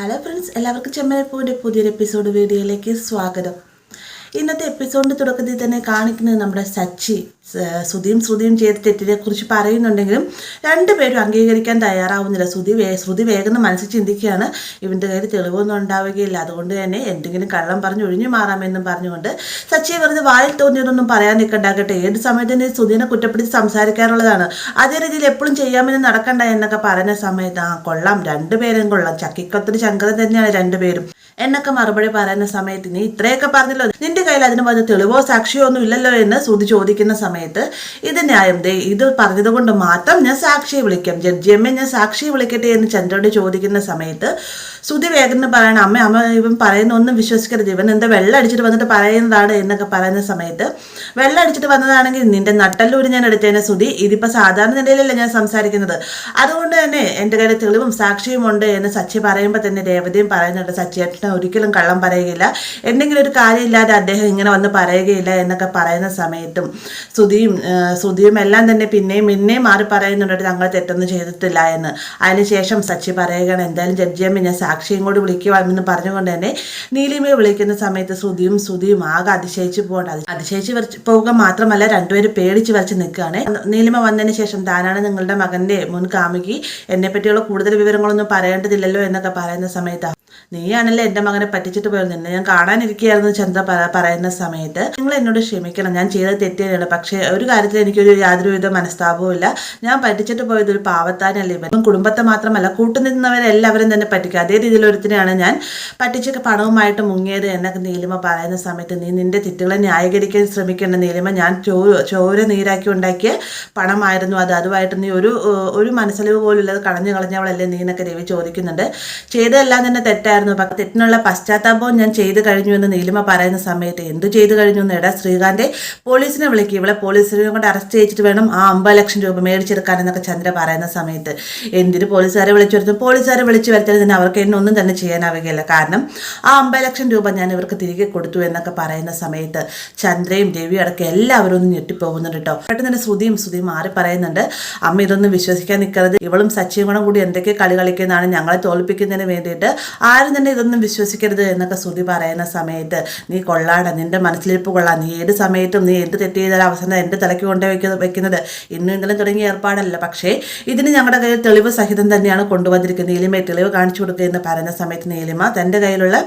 Hello friends, എല്ലാവർക്കും ചെമ്മരപ്പൂവിൻ്റെ പുതിയൊരു episode വീഡിയോയിലേക്ക് സ്വാഗതം. ഇന്നത്തെ എപ്പിസോഡിൻ്റെ തുടക്കത്തിൽ തന്നെ കാണിക്കുന്നത് നമ്മുടെ സച്ചി ശ്രുതിയും ചെയ്ത തെറ്റിനെ കുറിച്ച് പറയുന്നുണ്ടെങ്കിലും രണ്ടുപേരും അംഗീകരിക്കാൻ തയ്യാറാവുന്നില്ല. ശ്രുതി വേഗം മനസ്സിൽ ചിന്തിക്കുകയാണ്, ഇവൻ്റെ കയ്യിൽ തെളിവൊന്നും ഉണ്ടാവുകയില്ല, അതുകൊണ്ട് തന്നെ എന്തെങ്കിലും കള്ളം പറഞ്ഞ് ഒഴിഞ്ഞു മാറാമെന്നും പറഞ്ഞുകൊണ്ട് സച്ചിയെ വെറുതെ വായിൽ തോന്നിയതൊന്നും പറയാൻ നിൽക്കണ്ടാകട്ടെ. ഏത് സമയത്ത് തന്നെ ശ്രുതിനെ കുറ്റപ്പെടുത്തി സംസാരിക്കാറുള്ളതാണ്. അതേ രീതിയിൽ എപ്പോഴും ചെയ്യാമെന്ന് നടക്കണ്ട എന്നൊക്കെ പറയുന്ന സമയത്ത് കൊള്ളാം, രണ്ടുപേരും കൊള്ളാം, ചക്കിക്കൊത്തൊരു ശങ്കരൻ തന്നെയാണ് രണ്ടുപേരും എന്നൊക്കെ മറുപടി പറയുന്ന സമയത്ത് നീ ഇത്രയൊക്കെ പറഞ്ഞല്ലോ, നിന്റെ കയ്യിൽ അതിന് പറഞ്ഞ തെളിവോ സാക്ഷിയോ ഒന്നും ഇല്ലല്ലോ എന്ന് ശ്രുതി ചോദിക്കുന്ന സമയത്ത് ഇത് ന്യായം, ഇത് പറഞ്ഞത് കൊണ്ട് മാത്രം ഞാൻ സാക്ഷിയെ വിളിക്കാം, ജഡ്ജിയമ്മ ഞാൻ സാക്ഷിയെ വിളിക്കട്ടെ എന്ന് ചന്ദ്രയോട് ചോദിക്കുന്ന സമയത്ത് ശ്രുതി വേഗം പറയണം, അമ്മ ഇവൻ പറയുന്ന ഒന്നും വിശ്വസിക്കരുത്, ഇവൻ എന്താ വെള്ളം അടിച്ചിട്ട് വന്നിട്ട് പറയുന്നതാണ് എന്നൊക്കെ പറയുന്ന സമയത്ത് വെള്ളം അടിച്ചിട്ട് വന്നതാണെങ്കിൽ നിന്റെ നട്ടല്ലൂര് ഞാൻ എടുത്തേനെ ശ്രുതി, ഇതിപ്പോൾ സാധാരണ നിലയിലല്ല ഞാൻ സംസാരിക്കുന്നത്, അതുകൊണ്ട് തന്നെ എൻ്റെ കയ്യിൽ തെളിവും സാക്ഷിയും ഉണ്ട് എന്ന് സച്ചി പറയുമ്പോൾ തന്നെ രേവതിയും പറയുന്നുണ്ട്, സച്ചിയേട്ടൻ ഒരിക്കലും കള്ളം പറയുകയില്ല, എന്തെങ്കിലും ഒരു കാര്യമില്ലാതെ അദ്ദേഹം ഇങ്ങനെ വന്ന് പറയുകയില്ല എന്നൊക്കെ പറയുന്ന സമയത്തും ശ്രുതിയും എല്ലാം തന്നെ പിന്നെയും മാറി പറയുന്നുണ്ട് തങ്ങൾ തെറ്റൊന്നും ചെയ്തിട്ടില്ല എന്ന്. അതിനുശേഷം സച്ചി പറയുകയാണ്, എന്തായാലും ജഡ്ജിയമ്മ ഞാൻ സാക്ഷിയും കൂടി വിളിക്കുവാണെന്ന് പറഞ്ഞുകൊണ്ട് തന്നെ നീലിമയെ വിളിക്കുന്ന സമയത്ത് ശ്രുതിയും ആകെ അതിശയിച്ച് പോവുക മാത്രമല്ല രണ്ടുപേരും പേടിച്ച് വരച്ച് നിൽക്കുകയാണ്. നീലിമ വന്നതിന് ശേഷം താനാണ് നിങ്ങളുടെ മകൻ്റെ മുൻ കാമുകി, എന്നെ പറ്റിയുള്ള കൂടുതൽ വിവരങ്ങളൊന്നും പറയേണ്ടതില്ലല്ലോ എന്നൊക്കെ പറയുന്ന സമയത്ത് നീയാണല്ലേ എൻ്റെ മകനെ പറ്റിച്ചിട്ട് പോയത്, നിന്നെ ഞാൻ കാണാനിരിക്കുകയായിരുന്നു ചന്ദ്ര പറയുന്ന സമയത്ത് നിങ്ങൾ എന്നോട് ക്ഷമിക്കണം, ഞാൻ ചെയ്തത് തെറ്റേനെയാണ്, പക്ഷേ ഒരു കാര്യത്തിൽ എനിക്കൊരു യാതൊരുവിധ മനസ്താപവും ഇല്ല, ഞാൻ പറ്റിച്ചിട്ട് പോയത് ഒരു പാവത്താനല്ലേ, ഇവൻ കുടുംബത്തെ മാത്രമല്ല കൂട്ടുനിന്നവരെല്ലാവരും തന്നെ പറ്റിക്കുക, അതേ രീതിയിൽ ഒരുത്തിനാണ് ഞാൻ പറ്റിച്ചൊക്കെ പണവുമായിട്ട് മുങ്ങിയത് എന്നൊക്കെ നീലിമ പറയുന്ന സമയത്ത് നീ നിന്റെ തെറ്റുകളെ ന്യായീകരിക്കാൻ ശ്രമിക്കേണ്ട നീലിമ, ഞാൻ ചോര നീരാക്കി ഉണ്ടാക്കിയ പണമായിരുന്നു അതുമായിട്ട് നീ ഒരു മനസ്സലിവ് പോലും ഇല്ലാതെ കളഞ്ഞവളല്ലേ നീ എന്നൊക്കെ രവി ചോദിക്കുന്നുണ്ട്. ചെയ്തതെല്ലാം തന്നെ തെറ്റായിരുന്നു, പക്ഷെ തെറ്റിനുള്ള പശ്ചാത്താപവും ഞാൻ ചെയ്തു കഴിഞ്ഞു എന്ന് നീലിമ പറയുന്ന സമയത്ത് എന്ത് ചെയ്തു കഴിഞ്ഞു എന്ന്, എടാ ശ്രീകാന്തെ പോലീസിനെ വിളിക്കുക, ഇവളെ പോലീസിനെ കൊണ്ട് അറസ്റ്റ് ചെയ്യിച്ചിട്ട് വേണം ആ 50 ലക്ഷം രൂപ മേടിച്ചെടുക്കാൻ എന്നൊക്കെ ചന്ദ്ര പറയുന്ന സമയത്ത് എന്തിന് പോലീസുകാരെ വിളിച്ചു വരുത്തും, പോലീസുകാരെ വിളിച്ചു വരുത്തിയാൽ തന്നെ അവർക്ക് എന്നെ ഒന്നും തന്നെ ചെയ്യാനാവുകയില്ല, കാരണം ആ 50 ലക്ഷം രൂപ ഞാൻ ഇവർക്ക് തിരികെ കൊടുത്തു എന്നൊക്കെ പറയുന്ന സമയത്ത് ചന്ദ്രയും രവിയും അടക്കം എല്ലാവരും ഒന്ന് ഞെട്ടിപ്പോകുന്നുണ്ട് കേട്ടോ. പെട്ടെന്ന് തന്നെ ശ്രുതിയും മാറി പറയുന്നുണ്ട്, അമ്മ ഇതൊന്നും വിശ്വസിക്കാൻ നിൽക്കരുത്, ഇവളും സച്ചിയും കൂടി എന്തൊക്കെ കളി കളിക്കുന്നതാണ്, ഞങ്ങളെ തോൽപ്പിക്കുന്നതിന് വേണ്ടിയിട്ട് ആരും തന്നെ ഇതൊന്നും വിശ്വസിക്കരുത് എന്നൊക്കെ ശ്രുതി പറയുന്ന സമയത്ത് നീ കൊള്ളാട, നിന്റെ മനസ്സിലിരിപ്പ് കൊള്ളാം, നീ ഏത് സമയത്തും നീ എന്ത് തെറ്റ് ചെയ്താലും അവസാനം എൻ്റെ തലയ്ക്ക് കൊണ്ട് വെക്കുന്നത് ഇന്നും ഇന്നലെ തുടങ്ങിയ ഏർപ്പാടല്ല, പക്ഷേ ഇതിന് ഞങ്ങളുടെ കയ്യിൽ തെളിവ് സഹിതം തന്നെയാണ് കൊണ്ടുവന്നിരിക്കുന്നത്, നീലിമയെ തെളിവ് കാണിച്ചു കൊടുക്കുക എന്ന് പറയുന്ന സമയത്ത് നീലിമ തൻ്റെ കയ്യിലുള്ള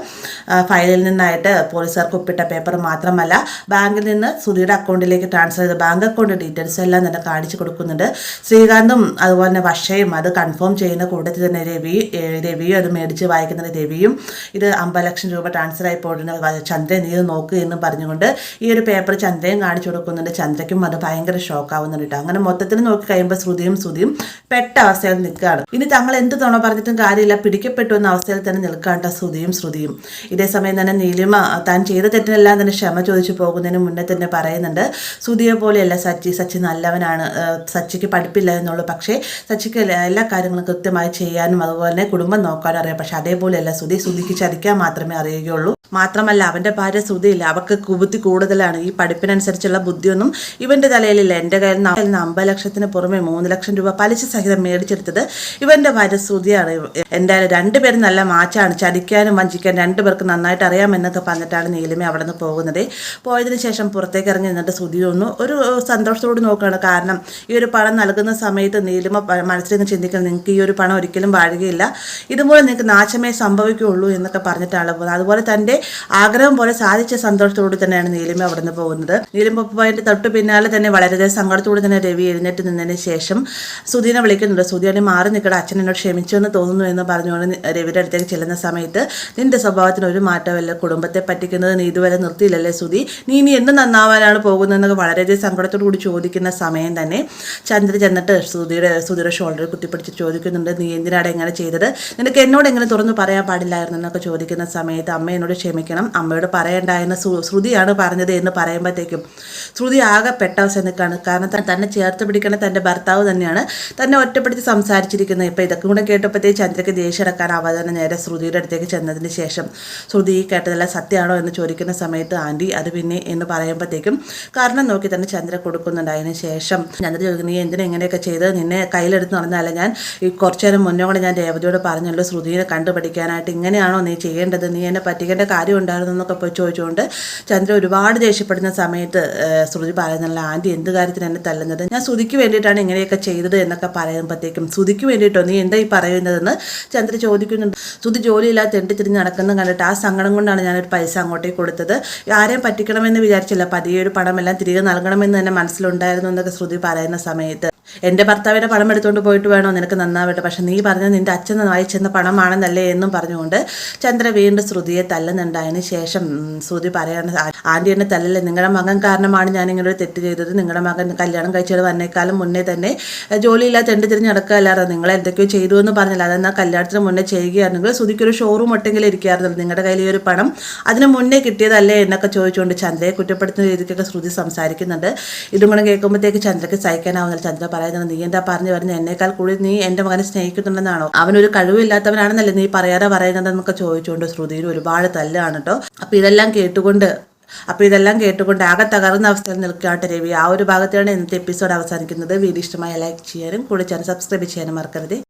ഫയലിൽ നിന്നായിട്ട് പോലീസുകാർക്ക് ഒപ്പിട്ട പേപ്പർ മാത്രമല്ല ബാങ്കിൽ നിന്ന് ശ്രുതിയുടെ അക്കൗണ്ടിലേക്ക് ട്രാൻസ്ഫർ ചെയ്ത ബാങ്ക് അക്കൗണ്ട് ഡീറ്റെയിൽസ് എല്ലാം തന്നെ കാണിച്ചു കൊടുക്കുന്നുണ്ട്. ശ്രീകാന്തും അതുപോലെ തന്നെ വർഷയും അത് കൺഫേം ചെയ്യുന്ന കൂട്ടത്തിൽ തന്നെ രവിയും അത് മേടിച്ച് വായിക്കുന്ന രവിയും ഇത് 50 ലക്ഷം രൂപ ട്രാൻസ്ഫർ ആയി പോയിട്ട് ചന്ദ്രൻ നീ നോക്കുക എന്ന് പറഞ്ഞുകൊണ്ട് ഈ ഒരു പേപ്പർ ചന്ദ്രയും കാണിച്ചു കൊടുക്കുന്നുണ്ട്. ചന്ദ്രയ്ക്കും അത് ഭയങ്കര ഷോക്കാവുന്നുണ്ട് കേട്ടോ. അങ്ങനെ മൊത്തത്തിൽ നോക്കി കഴിയുമ്പോൾ ശ്രുതിയും പെട്ട അവസ്ഥയിൽ നിൽക്കുകയാണ്. ഇനി തങ്ങൾ എന്ത് തവണ പറഞ്ഞിട്ടും കാര്യമില്ല, പിടിക്കപ്പെട്ടു എന്ന അവസ്ഥയിൽ തന്നെ നിൽക്കാണ്ട ശ്രുതിയും ഇതേ സമയം തന്നെ നീലിമ താൻ ചെയ്ത തെറ്റിനെല്ലാം തന്നെ ക്ഷമ ചോദിച്ചു പോകുന്നതിന് മുന്നേ തന്നെ പറയുന്നുണ്ട്, ശ്രുതിയെ പോലെയല്ല സച്ചി നല്ലവനാണ്, സച്ചിക്ക് പഠിപ്പില്ല എന്നുള്ളൂ, പക്ഷേ സച്ചിക്ക് എല്ലാ കാര്യങ്ങളും കൃത്യമായി ചെയ്യാനും അതുപോലെ തന്നെ കുടുംബം നോക്കാനും അറിയാം, പക്ഷെ അതേപോലെയല്ല ശ്രുതിക്ക് ചതിക്കാൻ മാത്രമേ അറിയുകയുള്ളൂ. മാത്രമല്ല അവൻ്റെ ഭാര്യ ശ്രുതിയില്ല, അവർക്ക് ബുദ്ധി കൂടുതലാണ്, ഈ പഠിപ്പിനനുസരിച്ചുള്ള ബുദ്ധിയൊന്നും ഇവൻ്റെ തലയിലില്ല. എൻ്റെ കയ്യിൽ നിന്ന് 50 ലക്ഷത്തിന് പുറമെ 3 ലക്ഷം രൂപ പലിശ സഹിതം മേടിച്ചെടുത്തത് ഇവൻ്റെ ഭാര്യ ശ്രുതിയാണ്. എന്തായാലും രണ്ടുപേരും നല്ല മാച്ചാണ്, ചതിക്കാനും വഞ്ചിക്കാനും രണ്ടുപേർക്ക് നന്നായിട്ട് അറിയാമെന്നൊക്കെ പറഞ്ഞിട്ടാണ് നീലിമ അവിടെ നിന്ന് പോകുന്നത്. പോയതിന് ശേഷം പുറത്തേക്ക് ഇറങ്ങി നിന്നിട്ട് ശ്രുതി ഒരു സന്തോഷത്തോട് നോക്കുകയാണ്. കാരണം ഈ ഒരു പണം നൽകുന്ന സമയത്ത് നീലിമ മനസ്സിൽ ചിന്തിക്കുന്നത് നിങ്ങൾക്ക് ഈ ഒരു പണം ഒരിക്കലും വാഴുകയില്ല, ഇതുപോലെ നിങ്ങൾക്ക് നാശമേ സംഭവിക്കുകയുള്ളൂ എന്നൊക്കെ പറഞ്ഞിട്ടാണ് പോകുന്നത്. അതുപോലെ തൻ്റെ ആഗ്രഹം പോലെ സാധിച്ച സന്തോഷത്തോടെ തന്നെയാണ് നീലിമ അവിടെ നിന്ന് പോകുന്നത്. നീലിമ പോയതിൻ്റെ തൊട്ട് പിന്നാലെ തന്നെ വളരെയധികം സങ്കടത്തോടെ തന്നെ രവി എഴുന്നേറ്റ് നിന്നതിന് ശേഷം ശ്രുതിനെ വിളിക്കുന്നുണ്ട്. ശ്രുതിയാണെങ്കിൽ മാറി നിൽക്കട, അച്ഛൻ എന്നോട് ക്ഷമിച്ചു എന്ന് തോന്നുന്നു എന്ന് പറഞ്ഞുകൊണ്ട് രവിയുടെ അടുത്തേക്ക് ചെല്ലുന്ന സമയത്ത് നിന്റെ സ്വഭാവത്തിന് ഒരു മാറ്റമല്ല, കുടുംബത്തെ പറ്റിക്കുന്നത് നീ ഇതുവരെ നിർത്തിയില്ലല്ലേ ശ്രുതി, നീ ഇനി എന്ന് നന്നാവാനാണ് പോകുന്നതെന്നൊക്കെ വളരെയധികം സങ്കടത്തോടു കൂടി ചോദിക്കുന്ന സമയം തന്നെ ചന്ദ്ര ചെന്നിട്ട് ശ്രുതിയുടെ ഷോൾഡറിൽ കുത്തിപ്പിടിച്ച് ചോദിക്കുന്നുണ്ട്, നീ എന്തിനാണ് എങ്ങനെ ചെയ്തത്, നിനക്ക് എന്നോട് എങ്ങനെ തുറന്നു പറയാൻ പാടില്ലായിരുന്നു എന്നൊക്കെ ചോദിക്കുന്ന സമയത്ത് അമ്മ എന്നോട് ക്ഷമിക്കണം, അമ്മയോട് പറയണ്ടായെന്ന് ശ്രുതിയാണ് പറഞ്ഞത് എന്ന് പറയുമ്പോഴത്തേക്കും ശ്രുതി ആകെ പെട്ട അവസ്ഥ നിൽക്കുകയാണ്. കാരണം തന്നെ ചേർത്ത് പിടിക്കണ തൻ്റെ ഭർത്താവ് തന്നെയാണ് തന്നെ ഒറ്റപ്പെടുത്തി സംസാരിച്ചിരിക്കുന്നത്. ഇപ്പോൾ ഇതൊക്കെ കൂടെ കേട്ടപ്പോഴത്തേക്ക് ചന്ദ്രയ്ക്ക് ദേഷ്യം ഇറക്കാനാവാതെ തന്നെ നേരെ ശ്രുതിയുടെ അടുത്തേക്ക് ചെന്നതിന് ശേഷം ശ്രുതി ഈ കേട്ടതെല്ലാം സത്യമാണോ എന്ന് ചോദിക്കുന്ന സമയത്ത് ആൻറ്റി അത് പിന്നെ എന്ന് പറയുമ്പോഴത്തേക്കും കാരണം നോക്കി തന്നെ ചന്ദ്ര കൊടുക്കുന്നുണ്ട്. അതിന് ശേഷം ചന്ദ്ര ചോദിക്കുന്നു, നീ എന്തിനാ ഇങ്ങനെയൊക്കെ ചെയ്ത്, നിന്നെ കയ്യിലെടുത്ത് നടന്നതല്ല ഞാൻ ഈ കുറച്ചു നേരം മുന്നേ കൂടെ ഞാൻ രേവതിയോട് പറഞ്ഞല്ലോ ശ്രുതിയെ കണ്ടുപിടിക്കാനായിട്ട്, ഇങ്ങനെയാണോ നീ ചെയ്യേണ്ടത്, നീ എന്നെ പറ്റിക്കേണ്ട കാര്യം ഉണ്ടായിരുന്നു എന്നൊക്കെ പോയി ചോദിച്ചുകൊണ്ട് ചന്ദ്ര ഒരുപാട് ദേഷ്യപ്പെടുന്ന സമയത്ത് ശ്രുതി പറയുന്നില്ല, ആൻറ്റി എന്ത് കാര്യത്തിന് എന്നെ തല്ലുന്നത്, ഞാൻ ശ്രുതിക്ക് വേണ്ടിയിട്ടാണ് ഇങ്ങനെയൊക്കെ ചെയ്തത് എന്നൊക്കെ പറയുമ്പോഴത്തേക്കും ശ്രുതിക്ക് വേണ്ടിയിട്ടോ നീ എന്താ ഈ പറയുന്നതെന്ന് ചന്ദ്ര ചോദിക്കുന്നുണ്ട്. ശ്രുതി ജോലിയില്ലാതെ തെണ്ടിത്തിരിഞ്ഞ് നടക്കുന്നത് കണ്ടിട്ട് ആ സങ്കടം കൊണ്ടാണ് ഞാനൊരു പൈസ അങ്ങോട്ടേക്ക് കൊടുത്തത്, ആരെയും പറ്റിക്കണമെന്ന് വിചാരിച്ചില്ല, പതിയെ ഒരു പണമെല്ലാം തിരികെ നൽകണമെന്ന് തന്നെ മനസ്സിലുണ്ടായിരുന്നു എന്നൊക്കെ ശ്രുതി പറയുന്ന സമയത്ത് എൻ്റെ ഭർത്താവിൻ്റെ പണം എടുത്തുകൊണ്ട് പോയിട്ട് വേണോ നിനക്ക് നന്നാവട്ടെ, പക്ഷെ നീ പറഞ്ഞത് നിൻ്റെ അച്ഛൻ വായിച്ചെന്ന പണമാണെന്നല്ലേ എന്നും പറഞ്ഞുകൊണ്ട് ചന്ദ്ര വീണ്ടും ശ്രുതിയെ തല്ലുന്നുണ്ട്. അതിന് ശേഷം ശ്രുതി പറയാണ്, ആൻറ്റി എന്നെ തല്ലല്ലേ, നിങ്ങളുടെ മകൻ കാരണമാണ് ഞാൻ ഇങ്ങനെ ഒരു തെറ്റ് ചെയ്തത്, നിങ്ങളുടെ മകൻ കല്യാണം കഴിച്ചത് വന്നേക്കാലം മുന്നേ തന്നെ ജോലിയില്ലാതെ തെണ്ടി തിരിഞ്ഞ് നടക്കുകയല്ലായിരുന്നു, നിങ്ങൾ എന്തൊക്കെയോ ചെയ്തു എന്ന് പറഞ്ഞില്ല, അതെന്നാൽ കല്യാണത്തിന് മുന്നേ ചെയ്യുകയായിരുന്നെങ്കിൽ ശ്രുതിക്കൊരു ഷോറൂം ഒട്ടെങ്കിലും ഇരിക്കുകയായിരുന്നല്ലോ, നിങ്ങളുടെ കയ്യിൽ ഈ ഒരു പണം അതിന് മുന്നേ കിട്ടിയതല്ലേ എന്നൊക്കെ ചോദിച്ചുകൊണ്ട് ചന്ദ്രയെ കുറ്റപ്പെടുത്തുന്ന രീതിക്കൊക്കെ ശ്രുതി സംസാരിക്കുന്നുണ്ട്. ഇതും കൂടെ കേൾക്കുമ്പോഴത്തേക്ക് ചന്ദ്രയ്ക്ക് സഹിക്കാനാവുന്നില്ല. ചന്ദ്ര പറയുന്നത്, നീ എന്താ പറഞ്ഞു എന്നേക്കാൾ കൂടി നീ എൻ്റെ മകനെ സ്നേഹിക്കുന്നുണ്ടെന്നാണോ, അവനൊരു കഴിവില്ലാത്തവനാണെന്നല്ലേ നീ പറയാതെ പറയുന്നതെന്നൊക്കെ ചോദിച്ചുകൊണ്ട് ശ്രുതിയിൽ ഒരുപാട് തല്ലാണ് കേട്ടോ. അപ്പോൾ ഇതെല്ലാം കേട്ടുകൊണ്ട് ആകെ തകർന്ന അവസ്ഥയിൽ നിൽക്കുകയാട്ടെ രവി. ആ ഒരു ഭാഗത്താണ് ഇന്നത്തെ എപ്പിസോഡ് അവസാനിക്കുന്നത്. വീഡിയോ ഇഷ്ടമായ ലൈക്ക് ചെയ്യാനും കൂടെ ചാനൽ സബ്സ്ക്രൈബ് ചെയ്യാനും മറക്കരുത്.